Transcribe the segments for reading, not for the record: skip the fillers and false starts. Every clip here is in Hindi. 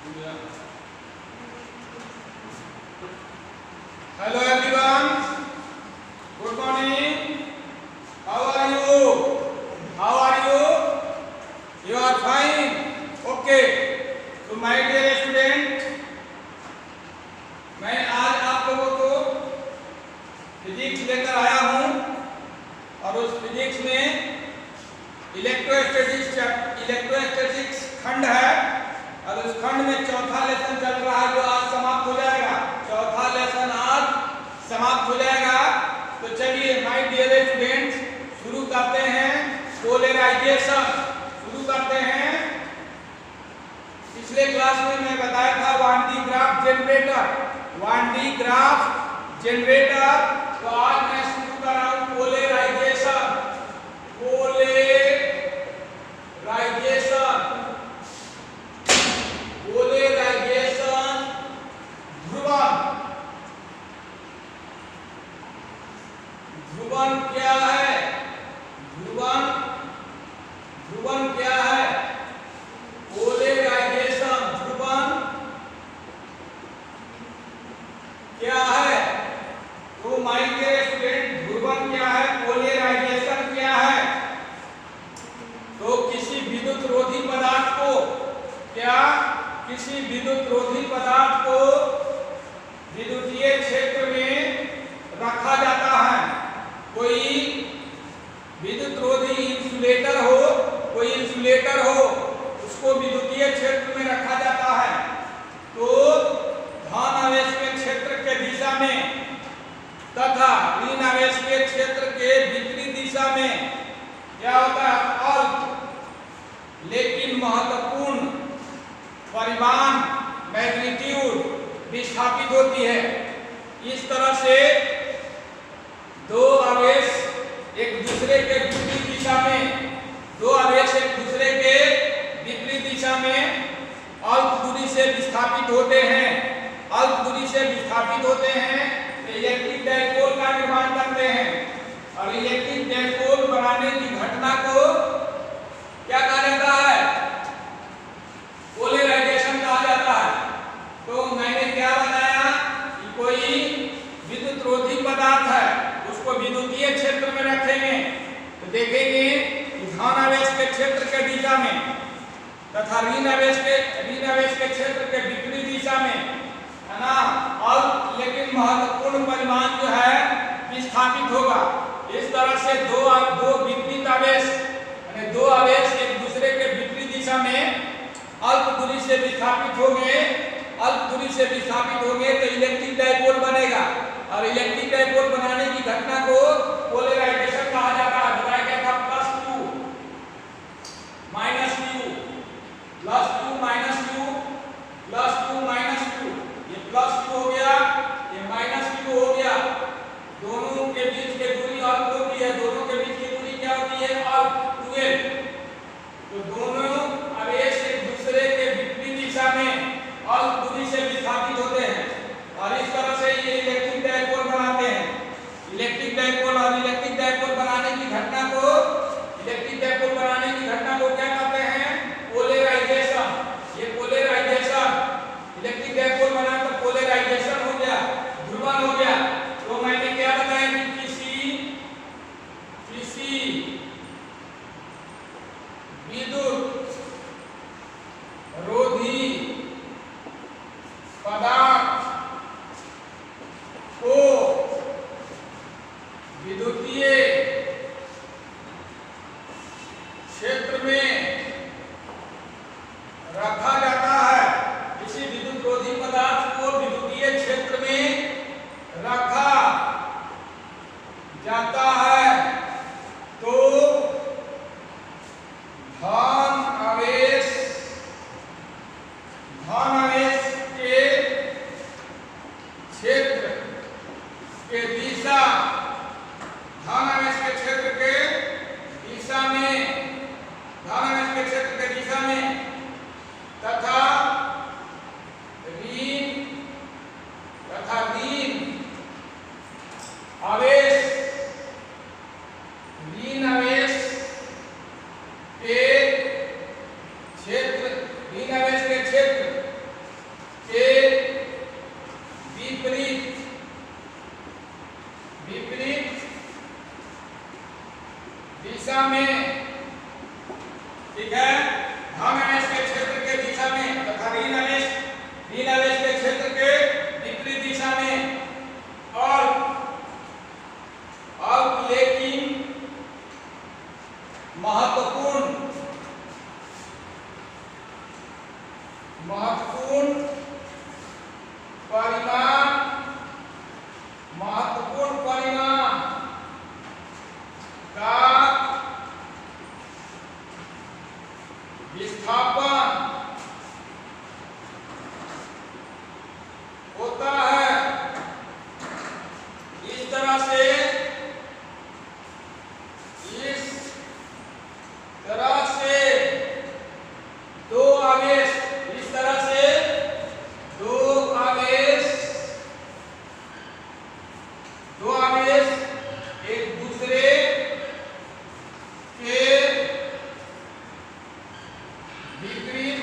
Hello everyone. Good morning. How are you? How are you? You are fine. Okay. So my dear student, मैं आज आप लोगों को फिजिक्स लेकर आया हूँ और उस फिजिक्स में इलेक्ट्रोस्टैटिक्स खंड है और उस खंड में चौथा लेसन चल रहा है जो आज समाप्त हो जाएगा। चौथा लेसन आज समाप्त हो जाएगा। तो चलिए माय डियर स्टूडेंट्स शुरू करते हैं। पोलराइजेशन शुरू करते हैं। पिछले क्लास में मैं बताया था 1D ग्राफ जनरेटर। तो आज मैं शुरू कर रहा हूं पोलराइजेशन ध्रुवन क्या है? ध्रुवन क्या है? पोलराइजेशन ध्रुवन क्या है? तो माय डियर स्टूडेंट ध्रुवन क्या है? पोलराइजेशन क्या है? तो किसी विद्युत रोधी पदार्थ को विद्युतीय क्षेत्र में रखा जाता है। कोई विद्युत रोधी इंसुलेटर हो उसको विद्युतीय क्षेत्र में रखा जाता है। तो धन आवेश के क्षेत्र के दिशा में तथा ऋण आवेश के क्षेत्र के विपरीत दिशा में क्या होता है? अल्प लेकिन महत्वपूर्ण परिमाण मैग्नीट्यूड विस्थापित होती है। इस तरह से दो आवेश एक दूसरे के विपरीत दिशा में अल्प दूरी से विस्थापित होते हैं। इलेक्ट्रिक डाइपोल का निर्माण करते हैं और इलेक्ट्रिक डाइपोल बनाने की घटना को क्या कहा जाता है? पोलराइजेशन कहा जाता है। तो मैंने क्या बताया कि कोई विद्युत रोधी पदार्थ है उसको विद्युतीय क्षेत्र में रखेंगे तो देखेंगे कि धन आवेश के क्षेत्र के दिशा में तथा ऋण आवेश के क्षेत्र के विपरीत दिशा में है ना अल्प लेकिन महत्वपूर्ण परिमाण जो है विस्थापित होगा। इस तरह से दो विपरीत आवेश यानी दो आवेश एक दूसरे के विपरीत दिशा में अल्प दूरी से विस्थापित होंगे तो इलेक्ट्रिक डाइपोल बनेगा और इलेक्ट्रिक डाइपोल बनाने की घटना को पोलराइजेशन कहा जाता है। बताया गया था +2 -2 ये +2 हो गया ये -2 हो गया। दोनों के बीच की दूरी अल्प होती है। दोनों के बीच की दूरी क्या होती है? अल्प 12। तो दोनों आवेश एक दूसरे के विपरीत दिशा में अल्प दूरी से विस्थापित होते हैं और इस तरह से ये इलेक्ट्रिक डाइपोल बनाते हैं। इलेक्ट्रिक डाइपोल बनाने की घटना को क्या कहते हैं? पोलराइजेशन। ये पोलराइजेशन इलेक्ट्रिक डाइपोल बना तो पोलराइजेशन हो गया, ध्रुवन हो गया। तो मैंने क्या बताया कि किसी विद्युत रोधी पदार्थ को विद्युतीय क्षेत्र में रखा जाता है। किसी विद्युत रोधी पदार्थ को विद्युतीय क्षेत्र में रखा जाता है तो धन आवेश के क्षेत्र के दिशा तथा महत्वपूर्ण परिमाण का विस्थापन होता है। इस तरह से दो आवेश एक दूसरे के विपरीत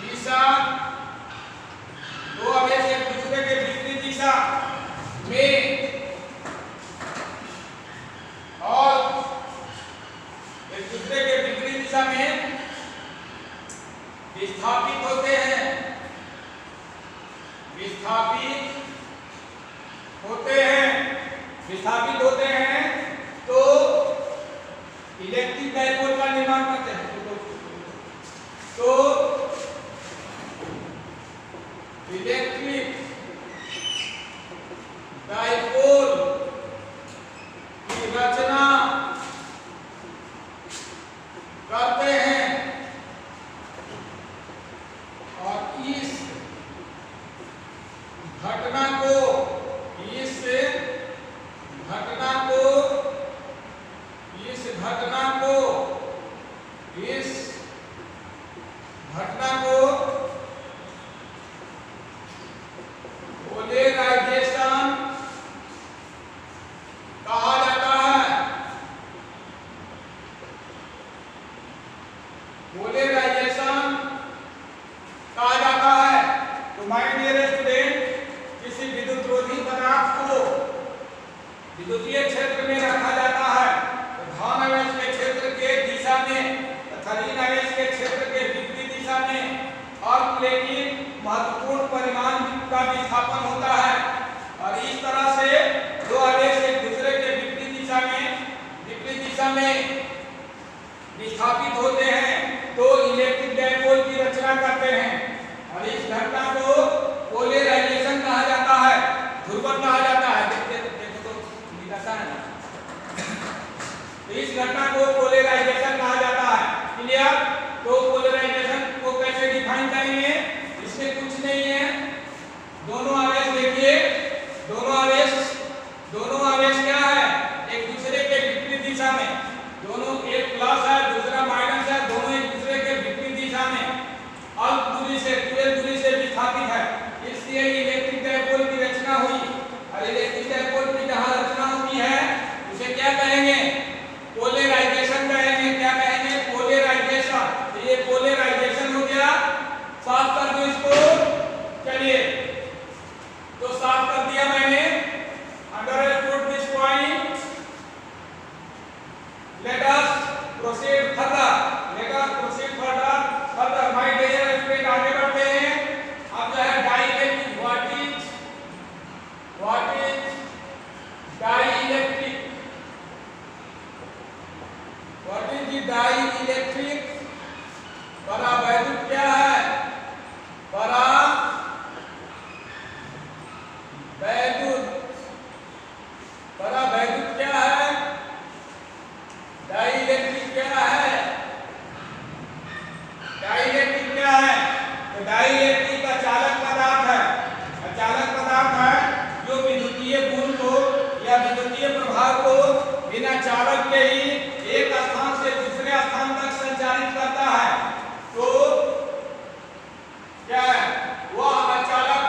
दिशा में और एक दूसरे के विपरीत दिशा में विस्थापित होते हैं तो इलेक्ट्रिक डाइपोल का निर्माण करते हैं। तो इलेक्ट्रिक डाइपोल की रचना करते हैं और इस घटना को पोलराइजेशन कहा जाता है। तो माय डियर स्टूडेंट, किसी विद्युतरोधी पदार्थ को विद्युतीय क्षेत्र में रखा जाता है तो धन आवेश के क्षेत्र के दिशा में तथा ऋण आवेश के क्षेत्र के विपरीत दिशा में और लेकिन महत्वपूर्ण परिमाण का विस्थापन होता है। और इस तरह से दो आवेश एक दूसरे के विपरीत दिशा में विस्थापित होते हैं तो इलेक्ट्रिक डाइपोल की रचना करते हैं। और इस घटना को पोलराइजेशन कहा जाता है, ध्रुवण कहा जाता है। देखो तो निकासा है ना। तो इस घटना को पोलराइजेशन कहा जाता है। क्लियर? तो पोलराइजेशन को कैसे डिफाइन करेंगे? इसमें कुछ नहीं है, दोनों आवेश देखिए, दोनों आवेश क्या है? एक दूसरे के विपरीत दिशा में, दोनों एक प्लस है दूसरा माइनस है, दोनों एक दूसरे के विपरीत दिशा में अल्प दूरी से विस्थापित है। इसलिए इलेक्ट्रिक डाइपोल की रचना हुई। और इलेक्ट्रिक डाइपोल की जहां रचना होती है उसे क्या कहेंगे? पोलराइजेशन कहेंगे। क्या कहेंगे? पोलराइजेशन। तो ये पोलराइजेशन हो गया। साफ कर दो इसको। चलिए, तो साफ कर दिया मैंने। Understood this point. Let us proceed further. My dear student, आगे बढ़ते हैं। अब जो है dielectric, what is dielectric? What is the dielectric? परावैद्युत क्या है? परावैद्युत क्या है? डाइइलेक्ट्रिक क्या है? तो डाइइलेक्ट्रिक का चालक पदार्थ है जो विद्युतीय गुण को या विद्युतीय प्रभाव को बिना चालक के ही एक स्थान से दूसरे स्थान तक संचारित करता है। तो क्या है? वह अचालक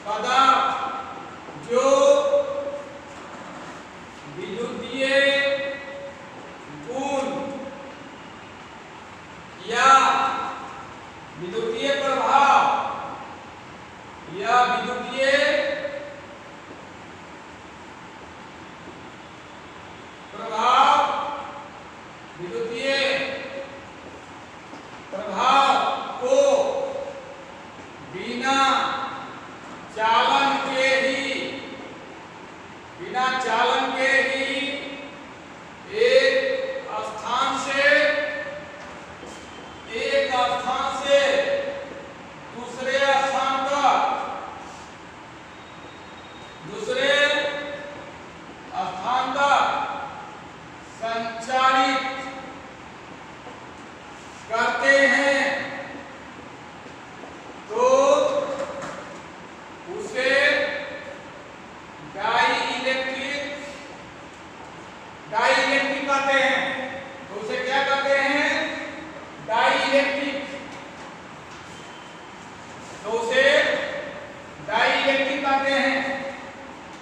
पदार्थ जो विद्युतीय गुण या विद्युतीय प्रभाव या विद्युतीय प्रभाव को बिना चालन के ही कहते हैं, तो उसे क्या कहते हैं? डाइइलेक्ट्रिक। तो उसे डाइइलेक्ट्रिक कहते हैं।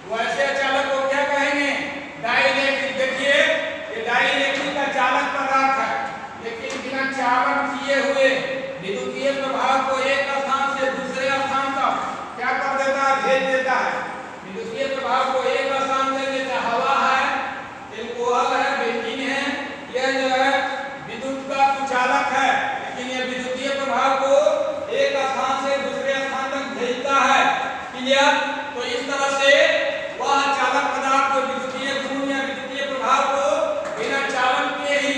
तो ऐसे चालक को क्या कहेंगे? डाइइलेक्ट्रिक। देखिए ये डाइइलेक्ट्रिक का चालक पदार्थ है, लेकिन बिना चालन किए हुए विद्युतीय प्रभाव को एक स्थान से दूसरे स्थान तक क्या कर देता है? भेज देता है। विद्युतीय प्रभाव को एक स्थान से जैसे हवा है, एल्कोहल है, बेंजीन है, यह जो है विद्युत का कुचालक है, लेकिन यह विद्युतीय प्रभाव को एक स्थान से दूसरे स्थान तक भेजता है। क्लियर? तो इस तरह से वह चालक पदार्थ जो विद्युतीय गुण या विद्युतीय प्रभाव को बिना चालन के ही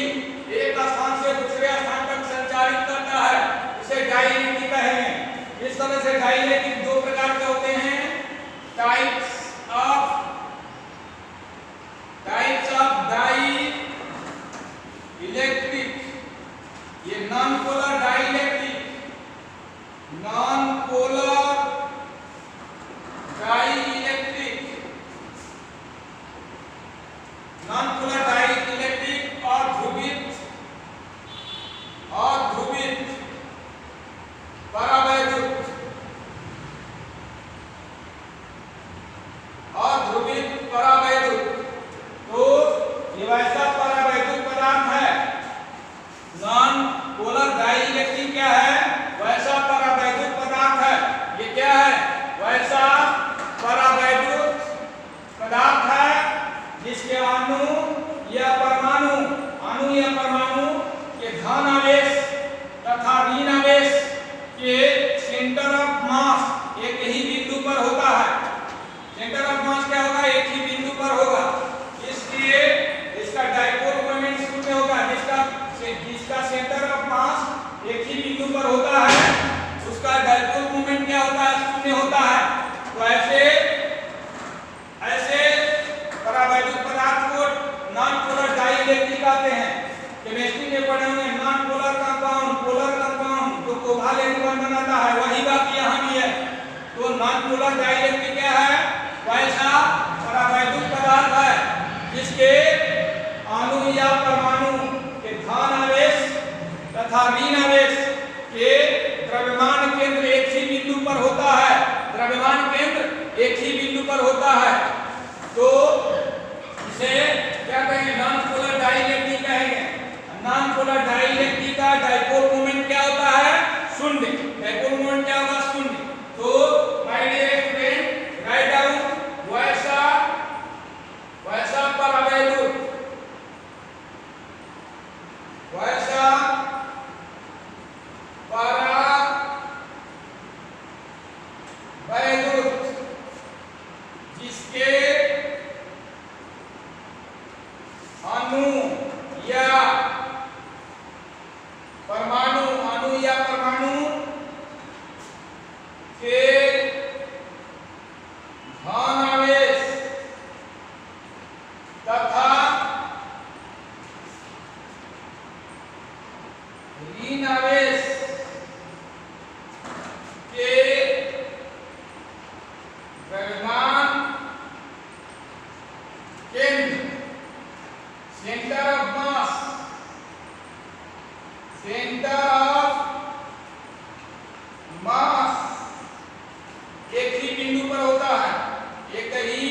एक स्थान से दूसरे स्थान तक संचारित करता है, उसे डाइइलेक्ट्रिक कहेंगे। इस तरह से डाइइलेक्ट्रिक दो प्रकार के होते हैं, टाइप्स ऑफ डाइइलेक्ट्रिक। ये non polar dielectric, non polar dielectric, non polar dielectric और ध्रुवित परावैद्युत तो ये वैसा परावैद्युत पदार्थ है। नॉन पोलर डाइइलेक्ट्रिक क्या है? वैसा परावैद्युत पदार्थ है। ये क्या है? वैसा परावैद्युत पदार्थ है जिसके अणु या परमाणु के धन आवेश तथा ऋण आवेश के सेंटर ऑफ मास एक ही बिंदु पर होता है। सेंटर ऑफ मास क्या होगा? एक ही बिंदु पर होगा, इसलिए इसका डाइपोल मोमेंट शून्य होगा। जिसका सेंटर ऑफ मास एक ही बिंदु पर होता है उसका डाइपोल मोमेंट क्या होता है? शून्य होता है। तो ऐसे परावैद्युत पदार्थ को नॉन पोलर डाइइलेक्ट्रिक कहते हैं। केमिस्ट्री में पढ़े होंगे non polar compound, polar compound जो कोवालेंट बॉन्ड बनाता है, वही बात यहाँ भी है। तो नॉन पोलर डाइइलेक्ट्रिक क्या है? वैसा परावैद्युत पदार्थ है जिसके अणु या परमाणु के धन आवेश तथा ऋण आवेश के द्रव्यमान केंद्र एक ही बिंदु पर होता है। द्रव्यमान केंद्र एक ही बिंदु पर होता है, तो इसे क्या कहेंगे? नॉन पोलर डाइइलेक्ट्रिक कहेंगे। नॉन पोलर डाइइलेक्ट्रिक का डाइपोल मोमेंट क्या होता है? शून्य। डाइपोल मोमेंट क्या होगा? शून्य। तो my dear student, write down वैसा परावैद्युत जिसके अणु या परमाणु के धन आवेश तथा ऋण आवेश के द्रव्यमान केंद्र सेंटर ऑफ मास एक ही बिंदु पर होता है। एक ही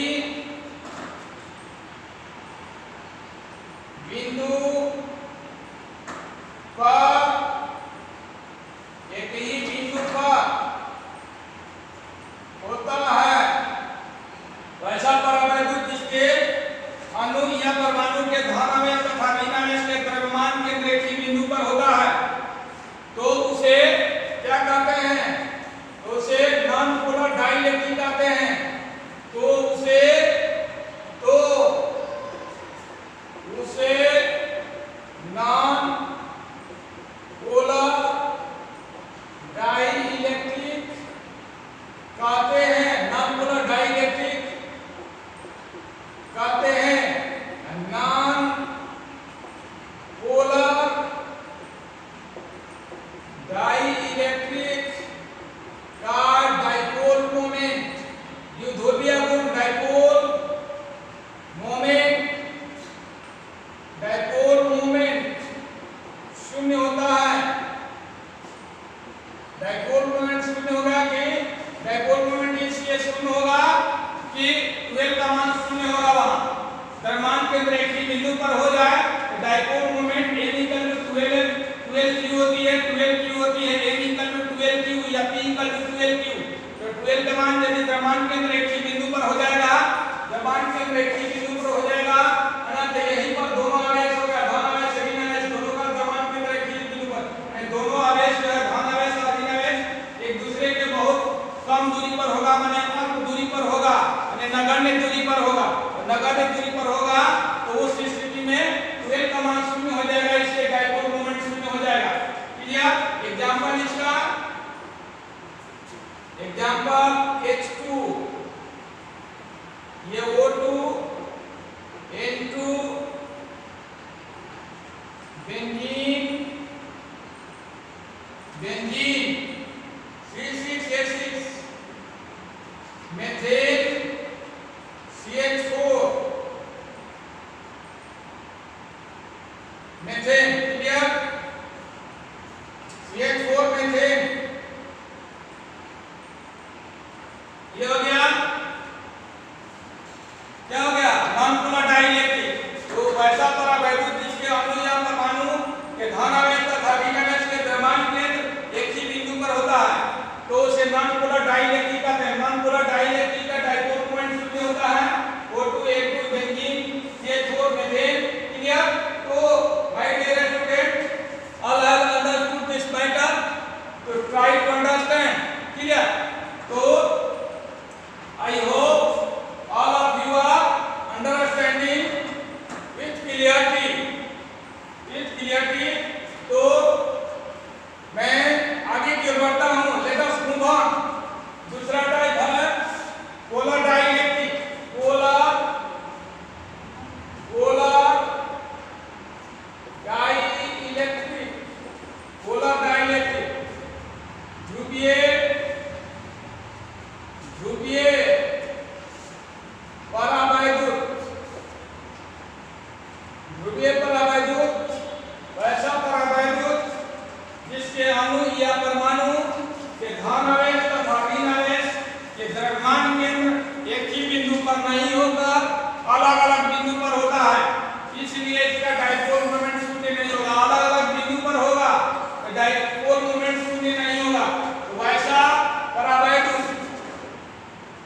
बिंदु पर होता है वैसा परावैद्युत जिसके अणु या परमाणु के धन आवेश तथा ऋण आवेश के द्रव्यमान केंद्र एक ही बिंदु पर होता है, तो उसे क्या कहते हैं? तो उसे नॉन पोलर डाइइलेक्ट्रिक कहते हैं। तो उसे नॉन पोलर डाइइलेक्ट्रिक कहते हैं। नॉन पोलर डाइइलेक्ट्रिक कहते हैं। नॉन पोलर डाइइलेक्ट्रिक का डाइपोल मोमेंट, द्विध्रुवीय गुण डाइपोल मोमेंट केंद्र एक ही बिंदु पर हो जाए तो dipole moment m equal to 12 q होती है, 12 q होती है, m इक्वल टू 12 q या p इक्वल टू 12 q। तो 12 का मान यदि द्रव्यमान केंद्र एक ही बिंदु पर हो जाएगा, द्रव्यमान केंद्र एक ही बिंदु पर हो जाएगा, अनंत यहीं पर दोनों आवेश हो गया, धन आवेश ऋण आवेश दोनों का द्रव्यमान केंद्र एक ही बिंदु पर, दोनों आवेश जो है धन आवेश और ऋण आवेश एक दूसरे के बहुत कम दूरी पर होगा, माने अल्प दूरी पर होगा, माने नगण्य दूरी पर होगा। नगण्य दूरी पर होगा तो उस स्थिति में 12 का मान शून्य हो जाएगा, इसलिए डाइपोल मोमेंट शून्य हो जाएगा। क्लियर? एग्जांपल इसका, एग्जांपल H2 ये O2 N2 benzene C6H6 methane CH4 methane. Clear? CH4 methane ये हो गया, क्या हो गया? Non polar dielectric. तो वैसा परावैद्युत जिसके अणु या परमाणु के धन आवेश तथा ऋण आवेश के द्रव्यमान केंद्र एक ही बिंदु पर होता है तो उसे नॉन पोलर डाइइलेक्ट्रिक कहते हैं। नॉन पोलर डाइइलेक्ट्रिक का डाइपोल मोमेंट शून्य होता है, O2 N2 benzene CH4 methane. Clear? तो my dear student, all have understood this matter, तो ट्राई टू अंडरस्टैंड। क्लियर? तो I hope all of you are understanding with clarity. तो मैं आगे की ओर बढ़ता हूँ। Let us move on. दूसरा टाइप है polar dielectric. Polar dielectric, polar dielectric. ध्रुवीय परावैद्युत, वैसा परावैद्युत जिसके अणु या परमाणु के धन आवेश तथा ऋण आवेश के द्रव्यमान केंद्र एक ही बिंदु पर नहीं होगा, अलग अलग बिंदु पर होता है, इसलिए इसका डाइपोल मोमेंट शून्य नहीं होगा। अलग अलग बिंदु पर होगा तो डाइपोल मोमेंट शून्य नहीं होगा। तो वैसा परावैद्युत,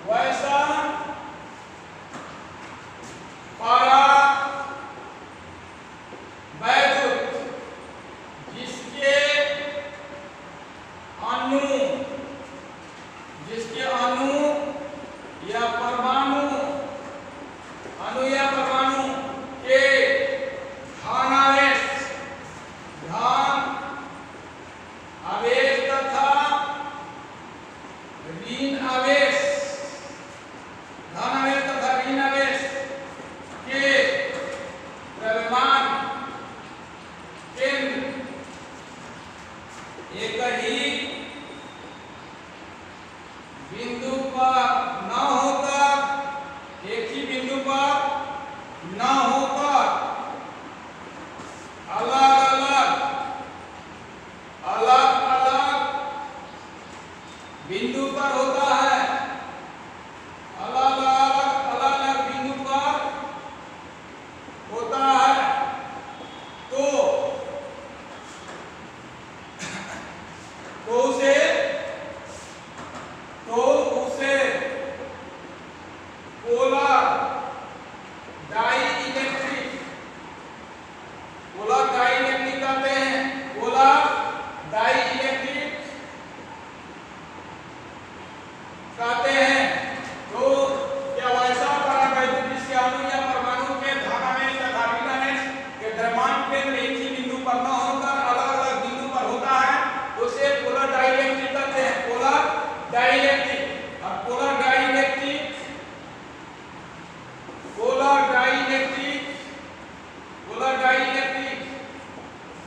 वैसा परावैद्युत जिसके अणु या परमाणु के धन आवेश तथा ऋण आवेश, के द्रव्यमान केंद्र एक ही बिंदु पर न होकर, एक ही बिंदु पर न होकर अलग अलग बिंदु पर होता है, अलग अलग बिंदु पर होता है। तो उसे पोलर डाइइलेक्ट्रिक कहते हैं। पोलर डाइइलेक्ट्रिक कहते हैं। तो क्या वैसा परावैद्युत जिसके अणु या परमाणु के धन आवेश तथा ऋण आवेश के द्रव्यमान केंद्र एक ही बिंदु पर न होकर अलग अलग बिंदु पर होता है, उसे पोलर डाइइलेक्ट्रिक कहते हैं। Polar dielectric. अब पोलर डाइइलेक्ट्रिक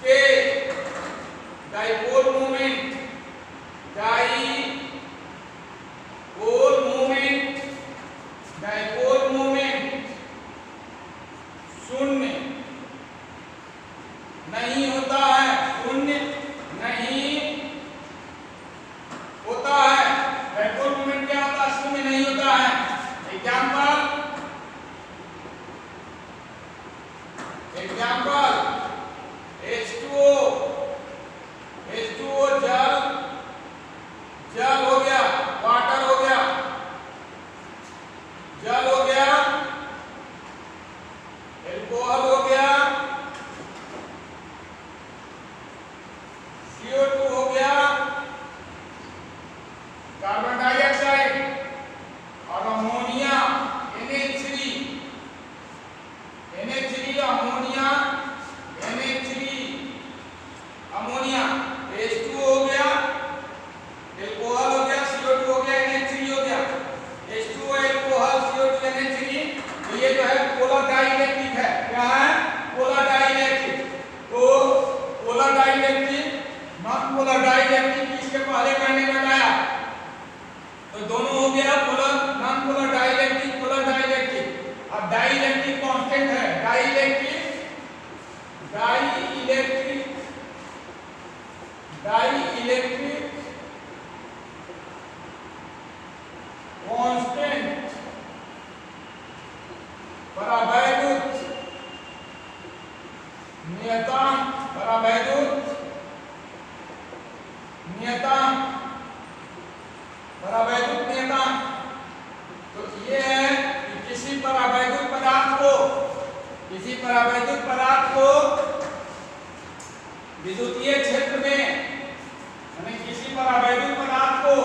के डाइपोल मोमेंट शून्य नहीं होता है, शून्य नहीं होता है। डाइपोल मोमेंट क्या होता है? शून्य नहीं होता है। एग्जांपल एग्जाम्पल H2O, H2O जल, जल हो गया, वाटर हो गया, जल हो गया, एल्कोहल हो गया, CO2 हो गया, कार्बन डाइऑक्साइड और ammonia NH3, NH3 ammonia, NH3 ammonia, H2O हो गया, एल्कोहल हो गया, CO2 हो गया, NH3 हो गया, H2O एल्कोहल CO2 NH3, तो ये जो है पोलर डाइइलेक्ट्रिक है। क्या है? Polar dielectric. तो polar dielectric, non polar dielectric इसके पहले करने में आया, तो दोनों हो गया polar, non polar dielectric, polar dielectric. अब डाइइलेक्ट्रिक कांस्टेंट है, डाइइलेक्ट्रिक कांस्टेंट परावैद्युत नियतांक, परावैद्युत नियतांक, परावैद्युत नियतांक। तो ये है कि किसी परावैद्युत पदार्थ को, किसी परावैद्युत पदार्थ को विद्युतीय क्षेत्र में, यानी किसी परावैद्युत पदार्थ को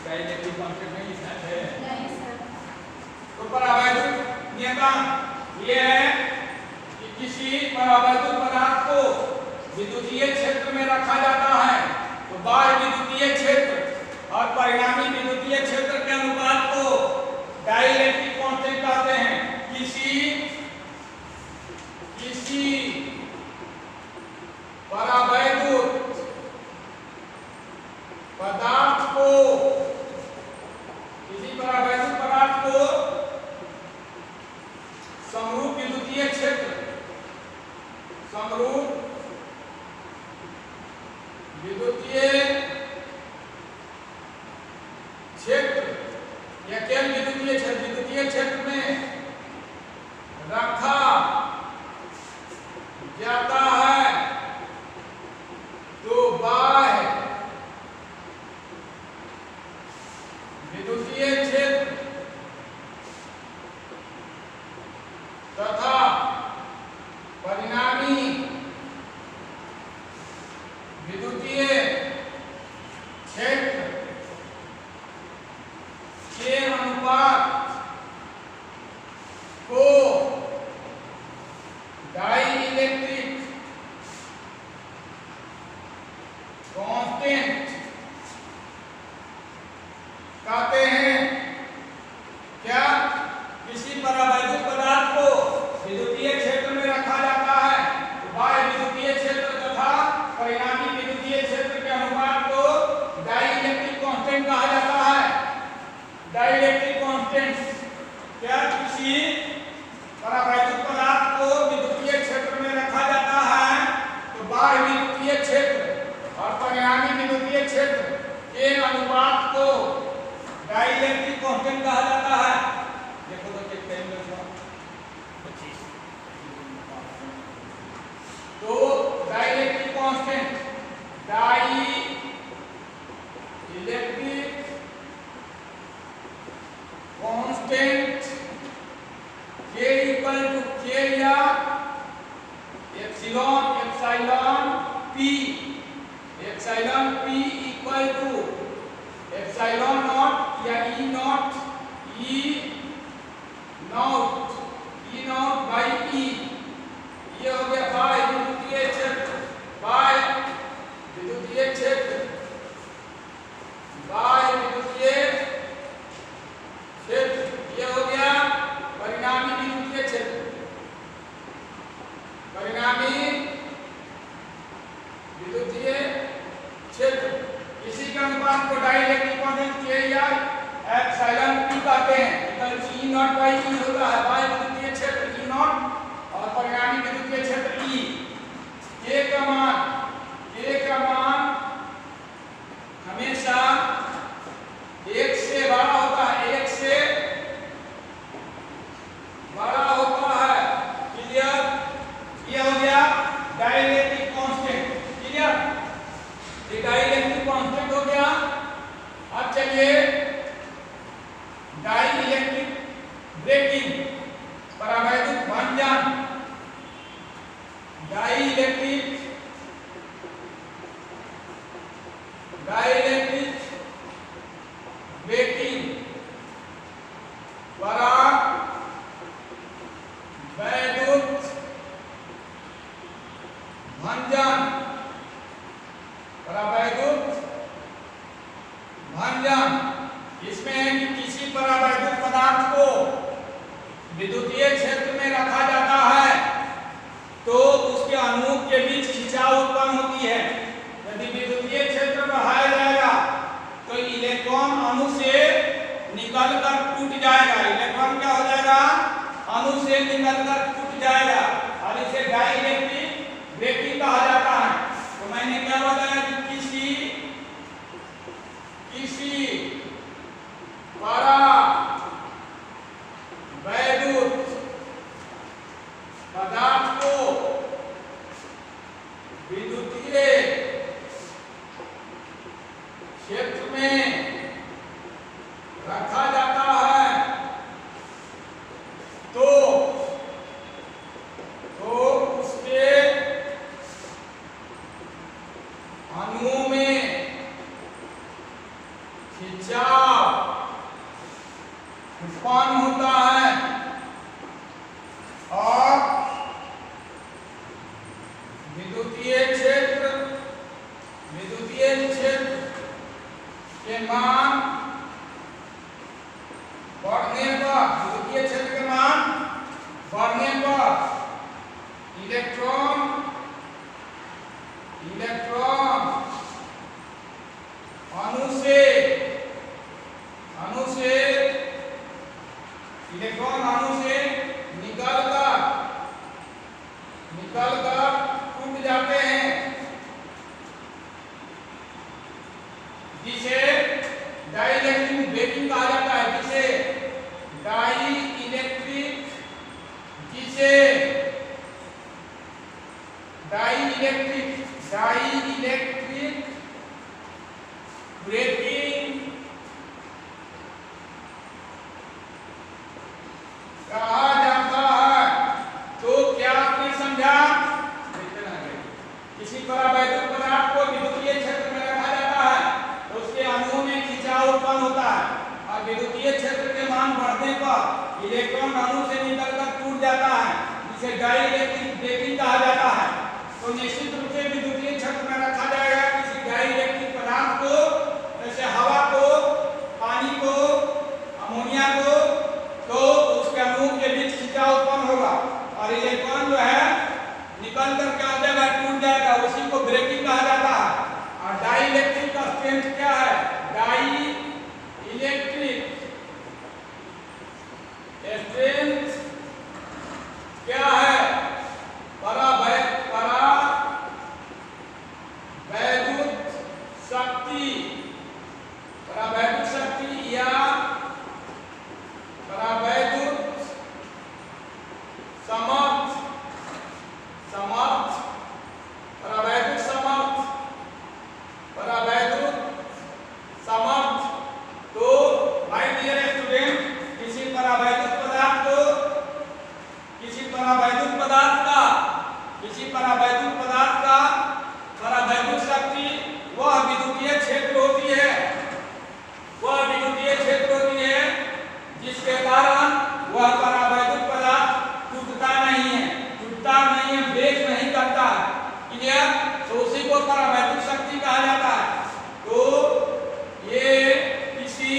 डाइइलेक्ट्रिक कांस्टेंट नहीं है, तो परावैद्युत नियतांक ये है कि किसी परावैद्युत पदार्थ को विद्युतीय क्षेत्र में रखा जाता है, तो बाह्य विद्युतीय क्षेत्र और परिणामी विद्युतीय क्षेत्र के अनुपात को डाइइलेक्ट्रिक कांस्टेंट कहते हैं। किसी परावैद्युत पदार्थ को, किसी परावैद्युत पदार्थ को समरूप विद्युतीय क्षेत्र, समरूप विद्युतीय क्षेत्र या केवल विद्युतीय क्षेत्र, विद्युतीय क्षेत्र में रखा जाता है, तो बाह्य विद्युतीय क्षेत्र तथा परिणामी विद्युतीय क्षेत्र के अनुपात को डाइइलेक्ट्रिक कांस्टेंट कहते हैं। क्या? किसी परावैद्युत पदार्थ को विद्युतीय क्षेत्र में रखा जाता है, तो बाह्य विद्युतीय क्षेत्र तथा परिणामी विद्युतीय क्षेत्र के अनुपात को डाइइलेक्ट्रिक कांस्टेंट कहा जाता है। डाइइलेक्ट्रिक कांस्टेंट क्या? किसी परावैद्युत पदार्थ को विद्युतीय क्षेत्र में रखा जाता है, तो बाह्य विद्युतीय क्षेत्र और परिणामी विद्युतीय क्षेत्र के अनुपात को डाइइलेक्ट्रिक कांस्टेंट कहा जाता है। देखो तो कितने में 25। तो dielectric constant, dielectric constant K equal to K या epsilon P, epsilon P equal to epsilon naught या E नॉट बाई E। ये हो गया बाह्य विद्युतीय क्षेत्र, बाह्य विद्युतीय क्षेत्र, बाह्य विद्युतीय क्षेत्र। ये हो गया परिणामी विद्युतीय क्षेत्र, परिणामी विद्युतीय क्षेत्र। इसी के अनुपात को डाइइलेक्ट्रिक कांस्टेंट K या एप्सिलॉन P कहते हैं। E नॉट बाई E होता है बाह्य विद्युतीय क्षेत्र E नॉट और परिणामी विद्युतीय क्षेत्र E। K का मान हमेशा 1 से बड़ा होता है, 1 से ब्रेकिंग, परावैद्युत भंजन, डाइलेक्ट्रिक, ब्रेकिंग, परावैद्युत भंजन, परावैद्युत भंजन। इसमें है कि किसी परावैद्युत पदार्थ को विद्युतीय क्षेत्र में रखा जाता है तो उसके अणुओं के बीच खिंचाव उत्पन्न होती है। यदि विद्युतीय क्षेत्र बढ़ाया जाएगा तो इलेक्ट्रॉन अणु से निकलकर टूट जाएगा। इलेक्ट्रॉन क्या हो जाएगा? अणु से निकलकर टूट जाएगा और इसे डाइलेक्ट्रिक ब्रेकिंग कहा जाता है। तो मैंने क्या बताया कि किसी परावैद्युत पदार्थ को विद्युतीय क्षेत्र में रखा जाता है तो उसके अणुओं में खिंचाव उत्पन्न होता है और विद्युतीय क्षेत्र के मान बढ़ने पर इलेक्ट्रॉन अणु से निकलकर टूट जाते हैं, जिसे डाइलेक्ट्रिक ब्रेकिंग कहा जाता है। जिसे डाइलेक्ट्रिक ब्रेकिंग कहा जाता है। तो क्या आपने समझा? किसी परावैद्युत पदार्थ को विद्युतीय क्षेत्र में रखा जाता है तो उसके अणुओं में खिंचाव उत्पन्न होता है और विद्युतीय क्षेत्र के मान बढ़ने पर इलेक्ट्रॉन अणु से निकलकर टूट जाता है, जिसे डाइलेक्ट्रिक ब्रेकिंग कहा जाता है। तो निश्चित रूप से विद्युतीय क्षेत्र में रखा जाएगा किसी डाइलेक्ट्रिक पदार्थ को, जैसे हवा को, पानी को, अमोनिया को, तो उसके अणुओं के बीच खिंचाव उत्पन्न होगा और इलेक्ट्रॉन जो है निकल कर क्या हो जाएगा? टूट जाएगा। उसी को ब्रेकिंग कहा जाता है। और डाइलेक्ट्रिक का स्ट्रेंथ क्या है? डाइलेक्ट्रिक स्ट्रेंथ क्या है? परावैद्युत शक्ति या परावैद्युत समर्थ। तो माय डियर स्टूडेंट, किसी परावैद्युत पदार्थ का परावैद्युत शक्ति वह विद्युतीय क्षेत्र होती है जिसके कारण वह परावैद्युत पदार्थ टूटता नहीं है, ब्रेक नहीं करता है। क्लियर? तो उसी को परावैद्युत शक्ति कहा जाता है। तो ये किसी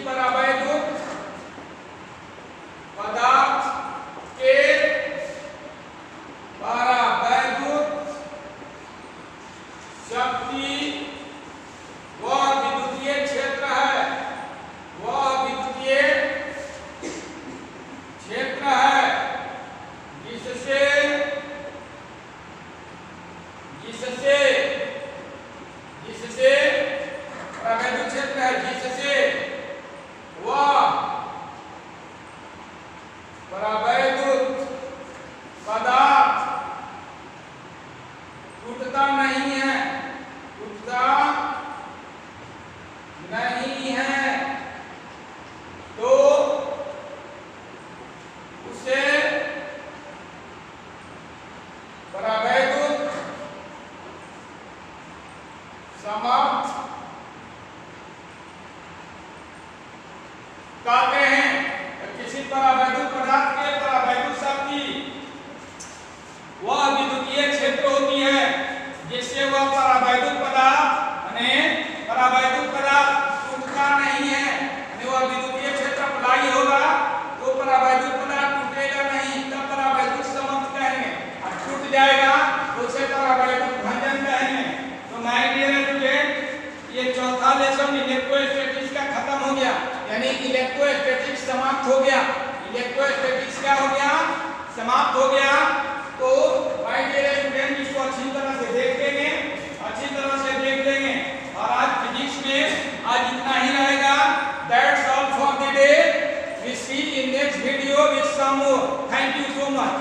परावैद्युत पदार्थ के परावैद्युत शक्ति वह विद्युतीय क्षेत्र है, जिससे परावैद्युत क्षेत्र है जिससे वह परावैद्युत पदार्थ के परावैद्युत शक्ति वह विद्युतीय क्षेत्र होती है जिससे वह परावैद्युत पदार्थ टूटता नहीं है। वह विद्युतीय क्षेत्र अप्लाई होगा तो परावैद्युत पदार्थ टूटेगा नहीं, तब परावैद्युत समाप्त कहेंगे, और टूट जाएगा तो उसे परावैद्युत भंजन कहेंगे। तो माय डियर स्टूडेंट, ये चौथा लेसन इलेक्ट्रोस्टैटिक्स का खत्म हो गया, यानी इलेक्ट्रोस्टैटिक्स समाप्त हो गया। इलेक्ट्रोस्टैटिक्स क्या हो गया? समाप्त हो गया। तो माय डियर स्टूडेंट, इसको अच्छी तरह से देख लेंगे, और आज फिजिक्स में आज इतना ही रहेगा। That's all for the day. We see in next video with some more. Thank you so much.